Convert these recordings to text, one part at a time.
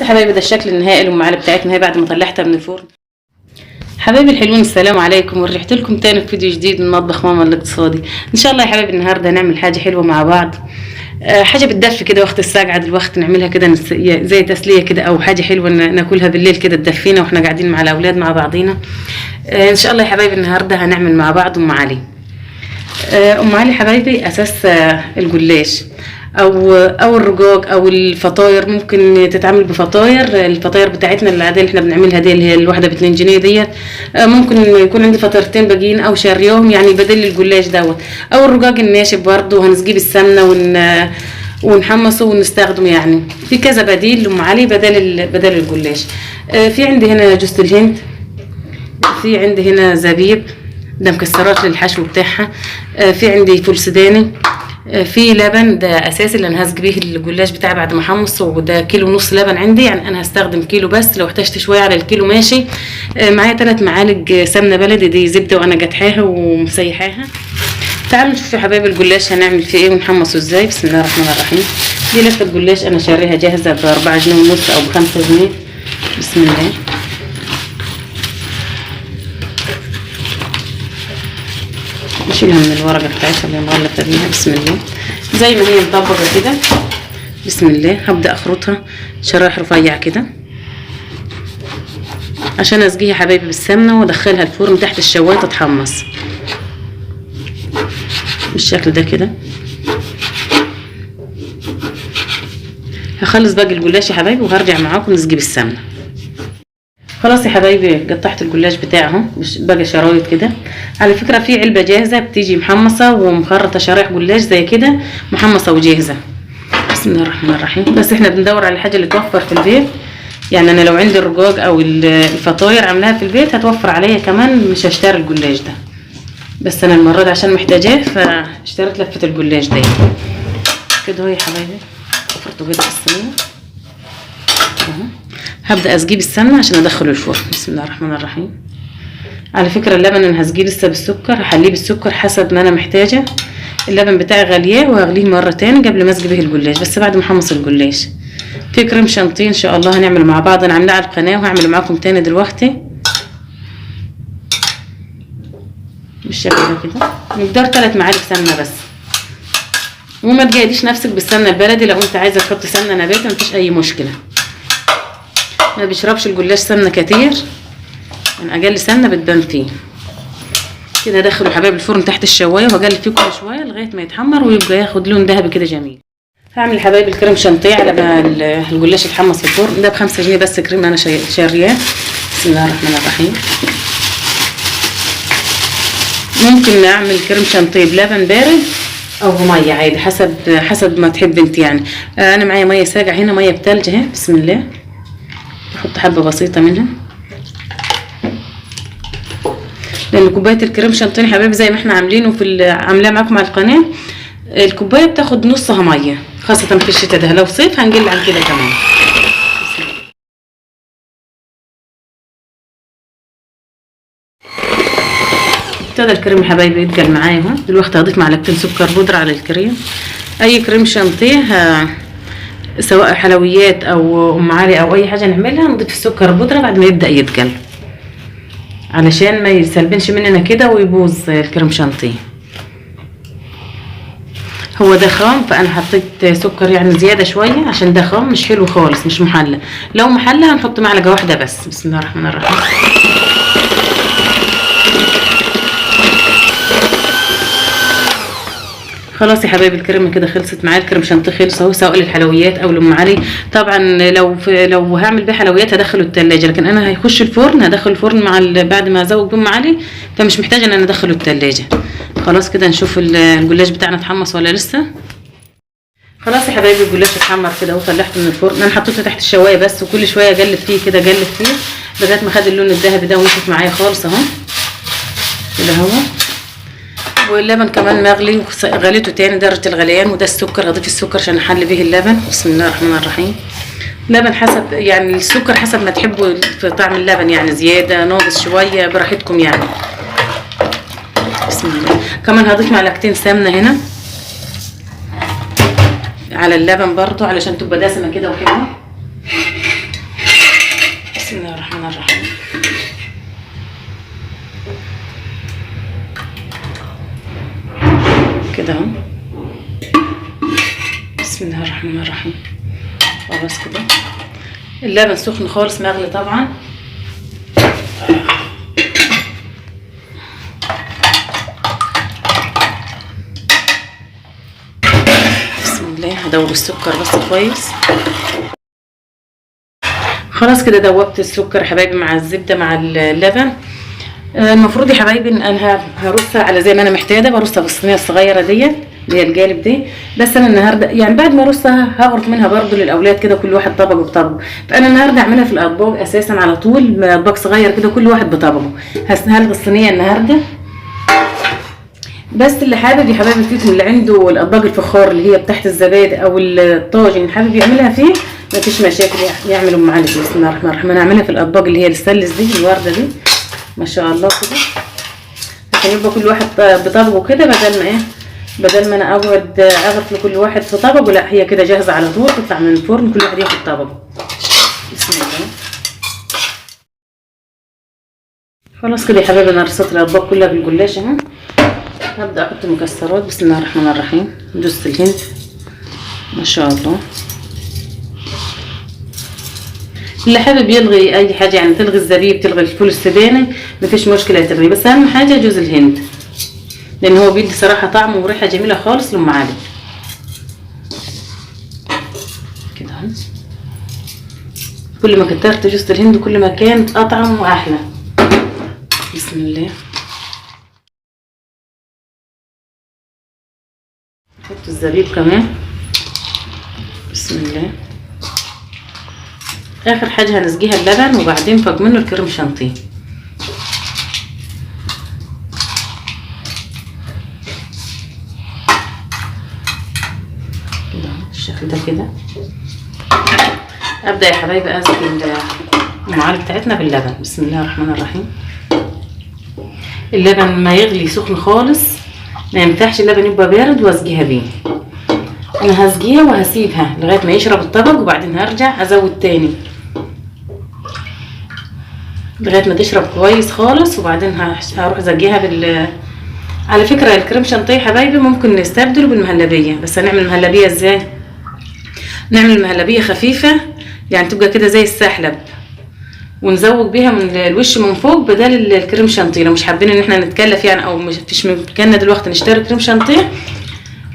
يا حبايبي ده الشكل النهائي لام علي بتاعتنا هي بعد ما طلعتها من الفرن. حبايبي الحلوين السلام عليكم، ورجعت لكم تاني في فيديو جديد من مطبخ ماما الاقتصادي. ان شاء الله يا حبايبي النهارده هنعمل حاجه حلوه مع بعض، حاجه بتدفي كده وقت الساعه دلوقتي نعملها كده زي تسليه كده، او حاجه حلوه ناكلها بالليل كده تدفينا واحنا قاعدين مع الاولاد مع بعضينا. ان شاء الله يا حبايبي النهارده هنعمل مع بعض ام علي. ام علي حبايبي اساس الجلاش او الرقاق او الفطاير، ممكن تتعمل بفطاير. الفطاير بتاعتنا العاديه اللي احنا بنعملها دي اللي هي الواحده ب2 جنيه ديت، ممكن يكون عندي فطيرتين باقيين او شاريهم يعني بدل الجلاش دوت، او الرقاق الناشف برضه هنسقيه السمنه ونحمصه ونستخدمه. يعني في كذا بديل لام علي بدل الجلاش. في عندي هنا جوز الهند، في عندي هنا زبيب ده مكسرات للحشو بتاعها، في عندي فول سوداني، في لبن ده اساسي اللي انا هسقي بيه الجلاش بتاعي بعد ما احمصه، وده كيلو ونص لبن عندي، يعني انا هستخدم كيلو بس، لو احتجت شويه على الكيلو ماشي. معايا 3 معالق سمنه بلدي دي زبده وانا جاتحاها ومسيحاها. تعالوا نشوف يا حبايبي الجلاش هنعمل فيه ايه ونحمصه ازاي. بسم الله الرحمن الرحيم. دي لفه جلاش انا شاريها جاهزه ب4 جنيه ونص او ب5 جنيه. بسم الله. نشيلها من الورقه بتاعتها اللي مغلفه بيها. بسم الله. زي ما هي مطبقه كده. بسم الله. هبدا اخرطها شرايح رفيع كده عشان اسقيها حبايبي بالسمنه وادخلها الفرن تحت الشوايه تتحمص بالشكل ده كده. هخلص باقي الجلاش يا حبايبي وهرجع معاكم نسقي بالسمنه. خلاص يا حبايبي قطعت الجلاش بتاعي اهو، باقي شرايط كده. على فكره في علبه جاهزه بتيجي محمصه ومخرطه شرايح جلاش زي كده محمصه وجاهزه. بسم الله الرحمن الرحيم. بس احنا بندور على الحاجه اللي توفر في البيت، يعني انا لو عندي الرقاق او الفطاير عاملاها في البيت هتوفر عليا كمان، مش هشتري الجلاش ده، بس انا المره دي عشان محتاجاه فاشتريت لفه الجلاش دي كده اهو يا حبايبي. فرطه كده في الصينيه اهو. هبدا اسقيه بالسمنه عشان ادخله الفرن. بسم الله الرحمن الرحيم. على فكره اللبن انا هسقيه لسه بالسكر، هحليه بالسكر حسب ما انا محتاجه. اللبن بتاعي غالياه وهغليه مره تاني قبل ما اسقي به الجلاش، بس بعد ما احمص الجلاش. في كريم شانتيه ان شاء الله هنعمله مع بعض، انا عاملاه على القناه وهعمله معاكم تاني دلوقتي بالشكل ده كده. مقدار 3 معالق سمنه بس، وما تجاهديش نفسك بالسمنه البلدي، لو انت عايزه تحطي سمنه نباتي مفيش اي مشكله. ما بيشربش الجلاش سمنه كتير، يعني اقل سمنه بتبان فيه كده. ادخله حبايب الفرن تحت الشوايه وهقلب فيه كل شويه لغايه ما يتحمر ويبقى ياخد لون ذهبي كده جميل. هعمل حبايب الكريم شانتيه على ما الجلاش يتحمص في الفرن. ده ب5 جنيه بس كريم انا شارياه. بسم الله الرحمن الرحيم. ممكن اعمل كريم شانتيه بلبن بارد او بميه عادي حسب ما تحب انت يعني. انا معايا ميه ساقعه هنا، ميه بتلج اهي. بسم الله. احط حبه بسيطه منها، لان كوبايه الكريم شانتيه حبايبي زي ما احنا عاملينه عاملاه معاكم على القناه، الكوبايه بتاخد نصها ميه، خاصه في الشتاء ده. لو صيف هنقل عن كده كمان. ابتدى الكريم يا حبايبي يتقل معايا اهو. دلوقتي هضيف معلقتين سكر بودره على الكريم. اي كريم شانتيه سواء حلويات او ام علي او اي حاجه نعملها نضيف السكر بودره بعد ما يبدا يتقل علشان ما يسلبنش مننا كده ويبوظ الكريم شانتيه. هو ده خام فانا حطيت سكر يعني زياده شويه عشان ده خام مش حلو خالص، مش محلى. لو محلى هنحط معلقه واحده بس. بسم الله الرحمن الرحيم. خلاص يا حبايبي الكريمه كده خلصت معايا. الكريم شانتيه خلص اهو، سواء للحلويات او لام علي. طبعا لو هعمل بيه حلويات هدخله الثلاجه، لكن انا هيخش الفرن هدخل الفرن بعد ما ازوق بام علي، فمش محتاجه ان انا ادخله الثلاجه. خلاص كده نشوف الجلاش بتاعنا اتحمص ولا لسه. خلاص يا حبايبي الجلاش اتحمر كده اهو، طلعته من الفرن. انا حطيته تحت الشوايه بس، وكل شويه اقلب فيه كده اقلب فيه لغايه ما خد اللون الذهبي ده ونشف معايا خالص اهو كده اهو. واللبن كمان مغلي وغليته تاني درجه الغليان، وده السكر هضيف السكر عشان احلي به اللبن. بسم الله الرحمن الرحيم. لبن حسب يعني السكر حسب ما تحبوا في طعم اللبن، يعني زياده ناقص شويه براحتكم يعني. بسم الله. كمان هضيف معلقتين سمنه هنا على اللبن برضو علشان تبقى دسمه كده وحلوه. الرحمن الرحيم. كده اهو. بسم الله الرحمن الرحيم. خلاص كده اللبن سخن خالص مغلي طبعا. بسم الله. هدوب السكر بس كويس. خلاص كده دوبت السكر يا حبايبي مع الزبده مع اللبن. المفروض يا حبايبي ان انا هرصها على زي ما انا محتاجه، برصها في الصينيه الصغيره ديت اللي هي الجالب دي. بس انا النهارده يعني بعد ما ارصها هغرف منها برضو للاولاد كده كل واحد طبق بطبق. فانا النهارده اعملها في الاطباق اساسا على طول، اطباق صغير كده كل واحد بطبقه. هلغي الصينيه النهارده. بس اللي حابب يا حبايبي فيكم اللي عنده الاطباق الفخار اللي هي بتاعت الزبادي او الطاجن حابب يعملها فيه مفيش مشاكل، يعملوا معانا. بسم الله الرحمن الرحيم. هعملها في الاطباق اللي هي السلس دي الورده دي ما شاء الله كده، عشان يبقى كل واحد بطبقه كده، بدل ما انا اقعد اغرف لكل واحد في طبقه. لا هي كده جاهزه على طول تطلع من الفرن كل واحد ياخد طبقه. بسم الله. خلاص كده يا حبايبي انا رصيت الاطباق كلها بالجلاش اهو. هبدا احط مكسرات. بسم الله الرحمن الرحيم. جوز الهند ما شاء الله. اللي حابب يلغي اي حاجه يعني تلغي الزبيب تلغي الفول السوداني مفيش مشكله تلغي، بس اهم حاجه جوز الهند لان هو بيدي صراحه طعم وريحه جميله خالص لام علي. كده اهو. كل ما كترت جوز الهند كل ما كانت اطعم واحلى. بسم الله. نحط الزبيب كمان. بسم الله. اخر حاجه هنسقيها اللبن وبعدين فوق منه الكريم شانتيه. كده بالشكل ده كده. ابدا يا حبايبي اسقي المعالق بتاعتنا باللبن. بسم الله الرحمن الرحيم. اللبن ما يغلي سخن خالص، ما ينفعش اللبن يبقى بارد واسقيها بيه. انا هسقيها وهسيبها لغايه ما يشرب الطبق وبعدين هرجع ازود تاني لغايه ما تشرب كويس خالص، وبعدين هروح ازقيها على فكره الكريم شانتيه حبايبي ممكن نستبدله بالمهلبيه، بس هنعمل المهلبيه ازاي؟ نعمل مهلبيه خفيفه يعني تبقى كده زي السحلب، ونزوق بيها من الوش من فوق بدل الكريم شانتيه. لو مش حابين ان احنا نتكلف يعني او مش فيش ممكننا دلوقتي نشتري كريم شانتيه،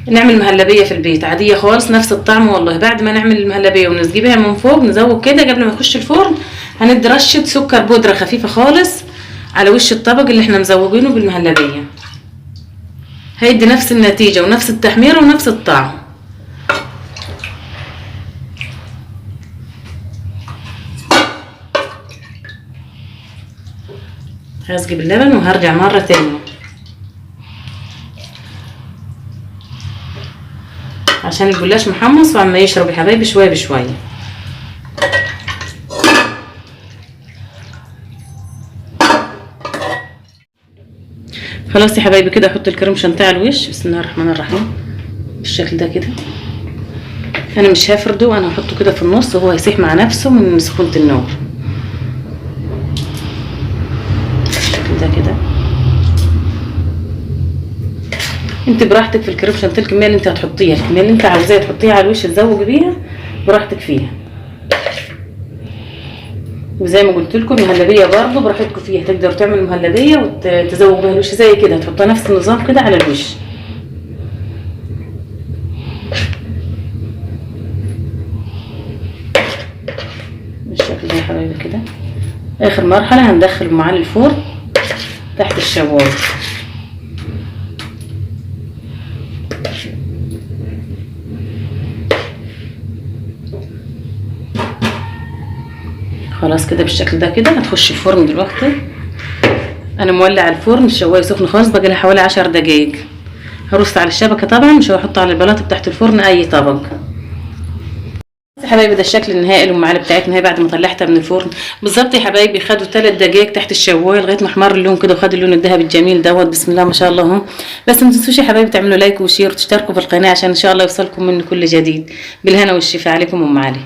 نعمل مهلبيه في البيت عاديه خالص نفس الطعم والله. بعد ما نعمل المهلبيه ونسقيها من فوق نزوق كده قبل ما يخش الفرن، هندي رشه سكر بودره خفيفه خالص على وش الطبق اللي احنا مزوقينه بالمهلبيه، هيدي نفس النتيجه ونفس التحميره ونفس الطعم. هسقي باللبن وهرجع مره تانية عشان الجلاش محمص وعما يشرب يا حبايبي شويه بشويه. خلاص يا حبايبي كده احط الكريم شانتيه على الوش. بسم الله الرحمن الرحيم. بالشكل ده كده. انا مش هفرده، انا هحطه كده في النص وهو هيسيح مع نفسه من سخونه النار. بالشكل ده كده. انت براحتك في الكريم شانتيه الكميه اللي انت هتحطيها، الكميه اللي انت عاوزاها تحطيها على الوش تزوجي بيها براحتك فيها. وزي ما قلت لكم المهلبيه برضه براحتكم فيها، تقدروا تعملوا مهلبيه وتزوجوا بيها الوش زي كده، تحطها نفس النظام كده على الوش. بالشكل ده يا حبايبي كده. اخر مرحله هندخل معاه الفرن تحت الشوايه. خلاص كده بالشكل ده كده هتخش الفرن دلوقتي. انا مولع الفرن الشوايه سخن خالص، باقي لها حوالي 10 دقايق. هرص على الشبكه طبعا، مش هحط على البلاطه بتاعت الفرن اي طبق. يا حبايبي ده الشكل النهائي للام علي بتاعتنا هي بعد ما طلعتها من الفرن بالظبط يا حبايبي. خدوا 3 دقايق تحت الشوايه لغايه ما احمر اللون كده وخد اللون الذهبي الجميل دوت. بسم الله ما شاء الله اهو. بس ما تنسوش يا حبايبي تعملوا لايك وشير وتشتركوا في القناه عشان ان شاء الله يوصلكم مني كل جديد. بالهنا والشفاء عليكم ام علي.